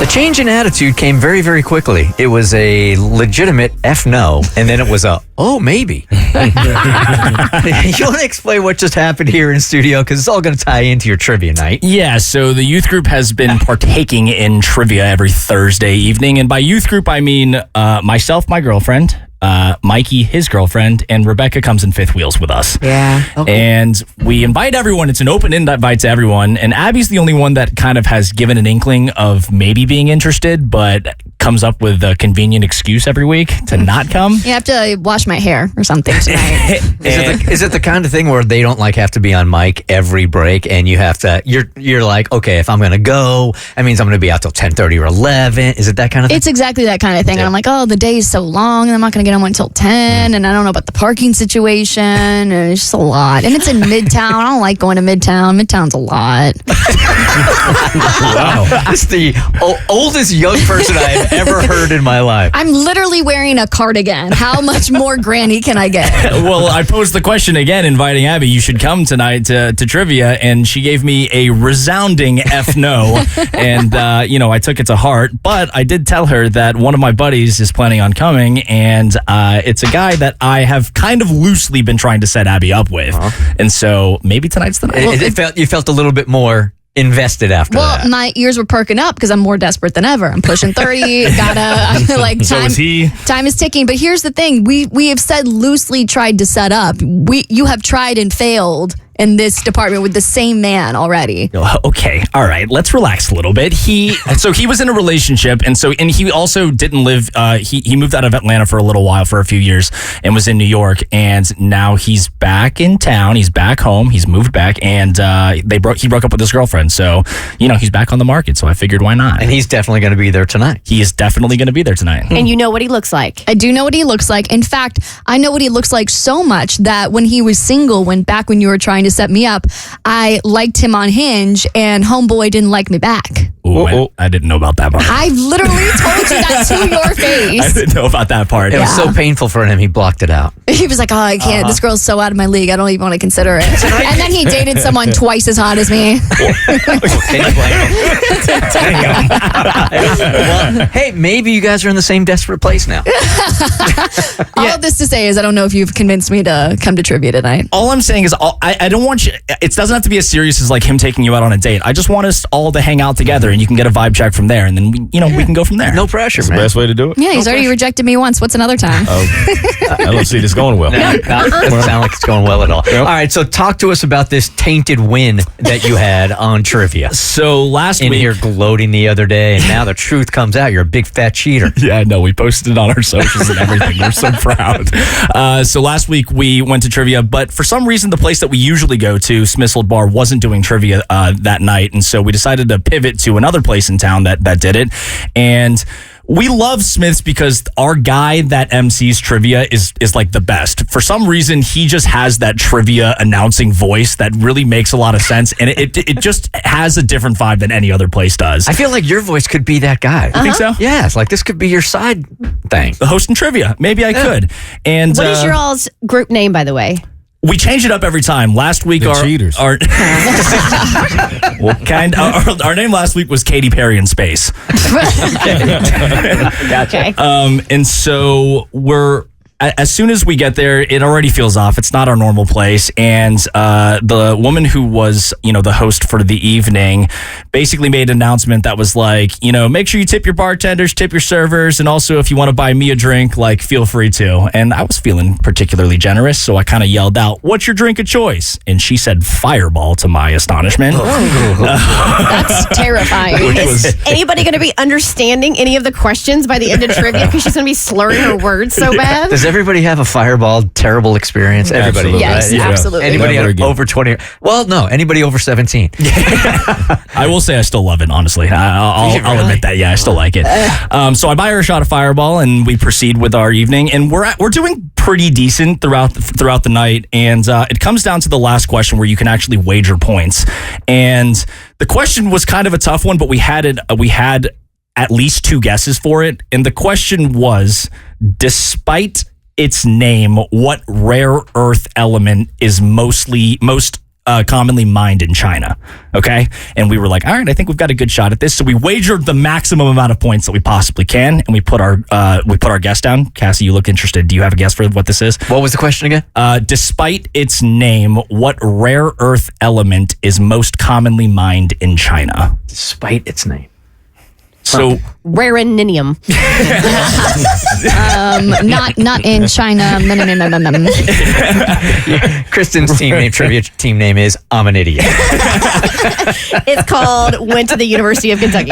The change in attitude came very, very quickly. It was a legitimate F no, and then it was a, oh, maybe. You want to explain what just happened here in studio? Because it's all going to tie into your trivia night. Yeah, so the youth group has been partaking in trivia every Thursday evening. And by youth group, I mean myself, my girlfriend, Mikey, his girlfriend, and Rebecca comes in fifth wheels with us. Yeah. Okay. And we invite everyone. It's an open invite to everyone. And Abby's the only one that kind of has given an inkling of maybe being interested, but comes up with a convenient excuse every week to not come. You have to wash my hair or something tonight. Is it the kind of thing where they don't have to be on mic every break, and you have to? You're like, okay, if I'm gonna go, that means I'm gonna be out till 10:30 or 11. Is it that kind of thing? It's exactly that kind of thing. Yeah. And I'm like, oh, the day is so long, and I'm not going to get on until 10, and I don't know about the parking situation, and it's just a lot. And it's in Midtown. I don't like going to Midtown. Midtown's a lot. Wow, that's the oldest young person I have ever heard in my life. I'm literally wearing a cardigan. How much more granny can I get? Well, I posed the question again, inviting Abby, you should come tonight to trivia, and she gave me a resounding F no, and I took it to heart, but I did tell her that one of my buddies is planning on coming, and it's a guy that I have kind of loosely been trying to set Abby up with, and so maybe tonight's the night. You felt a little bit more invested after that. Well, my ears were perking up because I'm more desperate than ever. I'm pushing 30. I'm like, So is he. Time is ticking. But here's the thing: we have said loosely tried to set up. You have tried and failed in this department with the same man already. Okay, all right, let's relax a little bit. He was in a relationship, and he also didn't live. He moved out of Atlanta for a little while, for a few years, and was in New York, and now he's back in town. He's back home. He's moved back, and he broke up with his girlfriend. So he's back on the market. So I figured, why not? And he's definitely going to be there tonight. He is definitely going to be there tonight. And you know what he looks like. I do know what he looks like. In fact, I know what he looks like so much that when he was single, back when you were trying to set me up, I liked him on Hinge, and homeboy didn't like me back. Ooh, I didn't know about that part. I literally told you that to your face. I didn't know about that part. It was so painful for him, he blocked it out. He was like, oh, I can't. This girl's so out of my league. I don't even want to consider it. And then he dated someone twice as hot as me. Well, hey, maybe you guys are in the same desperate place now. All of this to say is I don't know if you've convinced me to come to trivia tonight. All I'm saying is I don't want you. It doesn't have to be as serious as like him taking you out on a date. I just want us all to hang out together, and you can get a vibe check from there, and then we can go from there. No pressure, That's man. the best way to do it. Yeah, he's already rejected me once. What's another time? I don't see this going well. Doesn't sound like it's going well at all. All right, so talk to us about this tainted win that you had on trivia. So last In week, here gloating the other day, and now the truth comes out. You're a big fat cheater. yeah, no, we posted it on our socials and everything. We're so proud. So last week we went to trivia, but for some reason the place that we usually go to, Smith's Old Bar, wasn't doing trivia that night, and so we decided to pivot to another place in town that did it. And we love Smith's because our guy that MCs trivia is like the best. For some reason, he just has that trivia announcing voice that really makes a lot of sense, and it just has a different vibe than any other place does. I feel like your voice could be that guy. You think so? Yeah, it's like this could be your side thing. The hosting trivia. Maybe I could. And What is your all's group name, by the way? we change it up every time. Last week, The cheaters. our name last week was Katy Perry in Space. Okay. And so as soon as we get there, it already feels off. It's not our normal place. And the woman who was, the host for the evening basically made an announcement that was like, make sure you tip your bartenders, tip your servers, and also if you want to buy me a drink, feel free to. And I was feeling particularly generous, so I kind of yelled out, "What's your drink of choice?" And she said Fireball, to my astonishment. That's terrifying. Is anybody going to be understanding any of the questions by the end of trivia because she's going to be slurring her words so bad? Does everybody have a Fireball terrible experience? Everybody. Absolutely. Yes, right? absolutely. Anybody Never again. over 20? Well, no. Anybody over 17? I will say I still love it, honestly. I'll admit that. Yeah, I still like it. So I buy her a shot of Fireball, and we proceed with our evening. And we're doing pretty decent throughout the night. And it comes down to the last question where you can actually wager points. And the question was kind of a tough one, but we had at least two guesses for it. And the question was, despite its name, what rare earth element is most commonly mined in China. Okay. And we were like, all right, I think we've got a good shot at this. So we wagered the maximum amount of points that we possibly can. And we put our guess down. Cassie, you look interested. Do you have a guess for what this is? What was the question again? Despite its name, what rare earth element is most commonly mined in China? Despite its name. So Rareninium. Not in China. Kristen's trivia team name is I'm an idiot. It's called went to the University of Kentucky.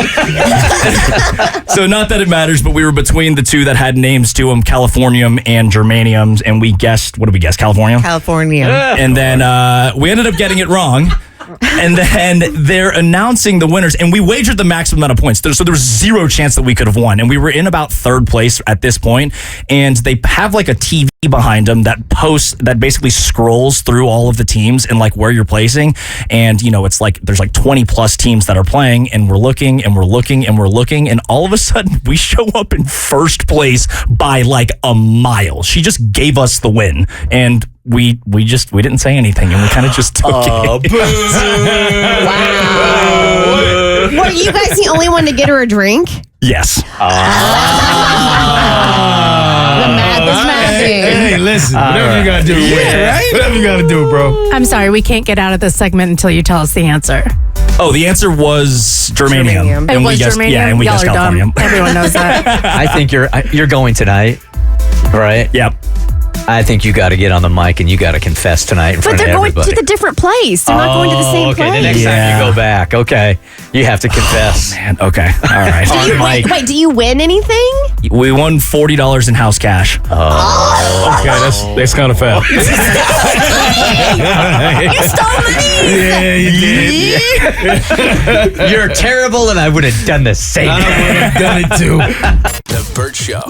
So not that it matters, but we were between the two that had names to them, californium and germanium, and we guessed, what did we guess, californium? California. And then we ended up getting it wrong. And then they're announcing the winners, and we wagered the maximum amount of points. So there was zero chance that we could have won. And we were in about third place at this point, and they have like a TV behind them that basically scrolls through all of the teams and like where you're placing. And, you know, it's like there's like 20 plus teams that are playing, and we're looking and we're looking and we're looking. And all of a sudden we show up in first place by like a mile. She just gave us the win. And we didn't say anything, and we kind of just took it. Wow. Were you guys the only one to get her a drink? Yes. The math is mathing. Hey, listen. Whatever you gotta do, right? Whatever you gotta do, bro. I'm sorry, we can't get out of this segment until you tell us the answer. Oh, the answer was germanium. It was germanium? Yeah, and we Y'all guessed are dumb. californium. Everyone knows that. I think you're going tonight, right? Yep. I think you got to get on the mic and you got to confess tonight in But front of they're going everybody. to the different place. They're not going to the same okay, place. the next time you go back, okay, you have to confess. Man, okay. All right. Do you wait, do you win anything? We won $40 in house cash. Okay, that's kind of foul. You stole money. Yeah, you did. You're terrible, and I would have done the same. I would have done it too. The Bert Show.